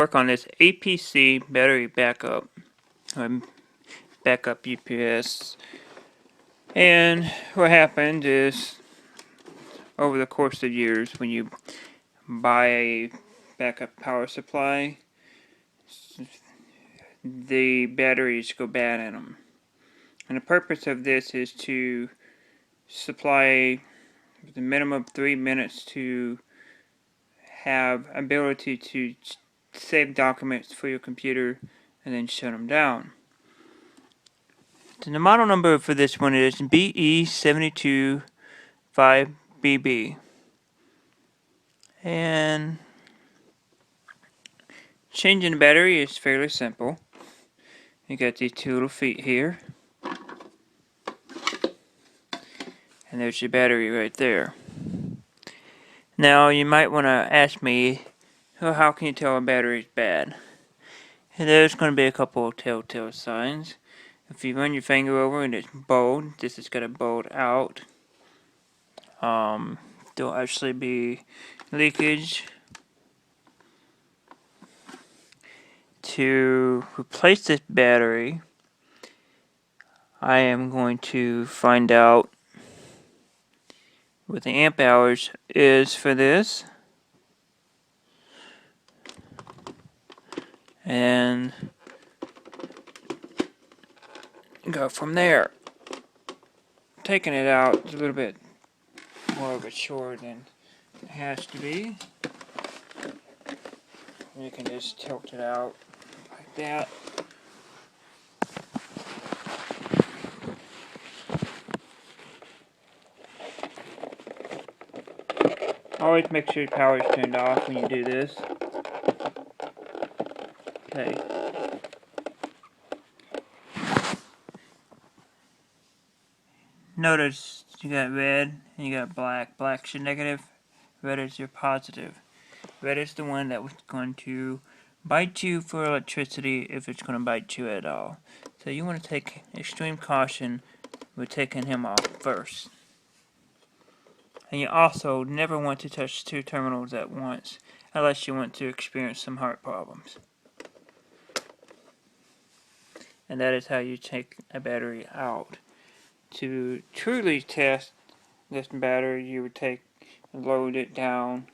work on this Apc battery backup UPS. And what happened is, over the course of years, when you buy a backup power supply, the batteries go bad in them. And the purpose of this is to supply the minimum of 3 minutes to have ability to save documents for your computer and then shut them down. So the model number for this one is BE725BB. And changing the battery is fairly simple. You got these two little feet here. And there's your battery right there. Now you might want to ask me, well, how can you tell a battery's bad? And there's going to be a couple of telltale signs. If you run your finger over and it's bowed, this is going to bulge out. There'll actually be leakage. To replace this battery, I am going to find out what the amp hours is for this, and go from there. Taking it out is a little bit more of a chore than it has to be. You can just tilt it out like that. Always make sure your power is turned off when you do this. Okay. Notice you got red and you got black. Black's your negative, red is your positive. Red is the one that was going to bite you for electricity if it's going to bite you at all. So you want to take extreme caution with taking him off first. And you also never want to touch two terminals at once unless you want to experience some heart problems. And that is how you take a battery out. To truly test this battery, you would take and load it down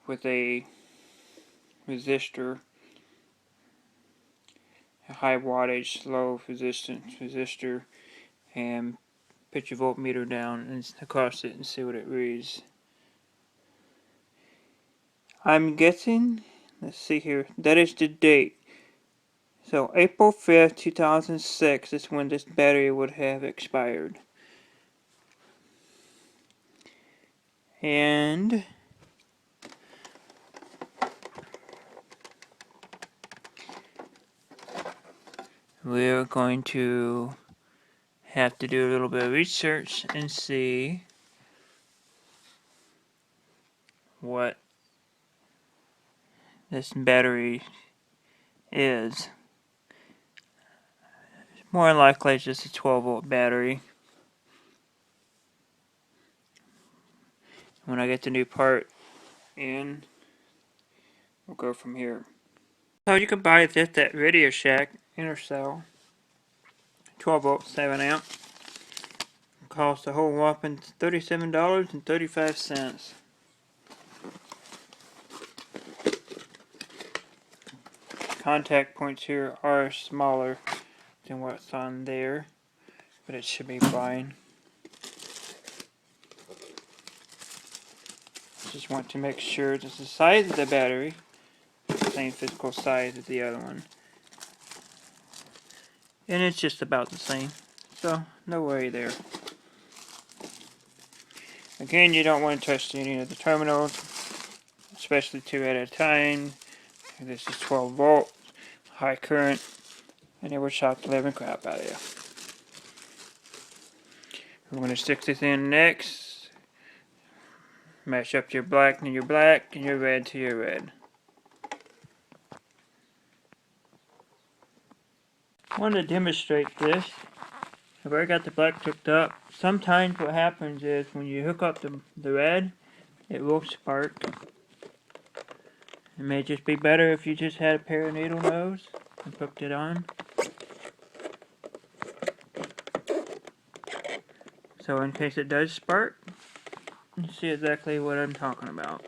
with a resistor, a high wattage, low resistance resistor, and put your voltmeter down and across it and see what it reads. I'm guessing, let's see here, that is the date. So April 5th, 2006 is when this battery would have expired. And we're going to have to do a little bit of research and see what this battery is. More likely it's just a 12-volt battery. When I get the new part in, we'll go from here. So you can buy this at Radio Shack Intercell. 12 volt, 7 amp. Costs a whole whopping $37.35. Contact points here are smaller than what's on there, but it should be fine. Just want to make sure that the size of the battery is the same physical size as the other one. And it's just about the same, so no worry there. Again, you don't want to touch any of the terminals, especially two at a time. This is 12 volt, high current, and it will shock the living crap out of you. We're going to stick this in next. Match up your black to your black and your red to your red. I want to demonstrate this. I've already got the black hooked up. Sometimes what happens is when you hook up the red, it will spark. It may just be better if you just had a pair of needle nose and hooked it on. So in case it does spark, you see exactly what I'm talking about.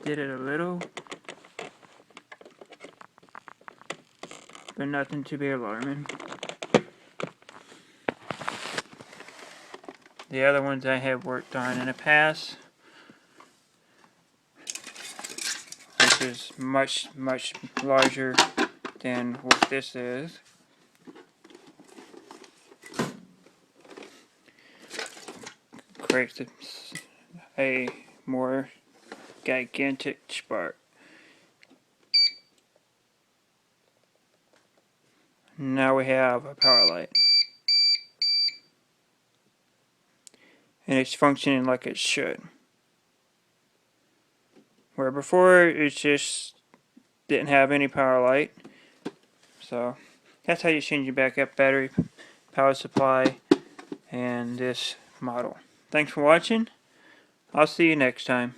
Did it a little, but nothing to be alarming. The other ones I have worked on in the past, which is much larger than what this is. Creates a more gigantic spark. Now we have a power light. And it's functioning like it should. Where before it just didn't have any power light. So that's how you change your backup battery, power supply, and this model. Thanks for watching. I'll see you next time.